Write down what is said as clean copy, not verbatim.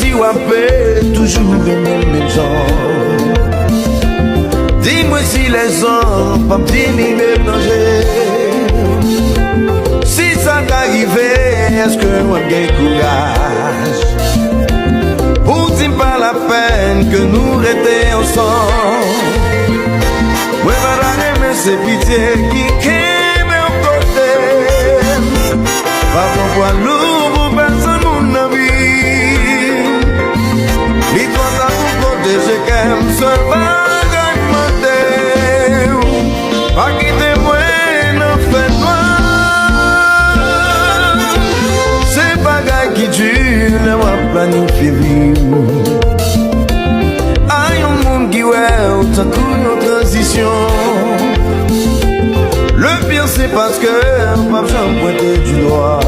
si wapé toujours les mêmes gens. Dis-moi si les hommes pas bien ni mélanger. Si ça t'arrivait, est-ce que moi j'ai courage? Pour dire pas la peine que nous restions ensemble. Ouais, madame, mais c'est pitié qui m'est au côté. Pas pourquoi l'eau pour personne mon ami. Dis-toi ça pour protéger qu'elle se va gagner. Pas quitter moi, non fait noir. C'est bagaille qui tue, ne va planifier vivre. Aïe, un monde qui ouais, t'as une transition. Le pire c'est parce que pas besoin de pointer du doigt.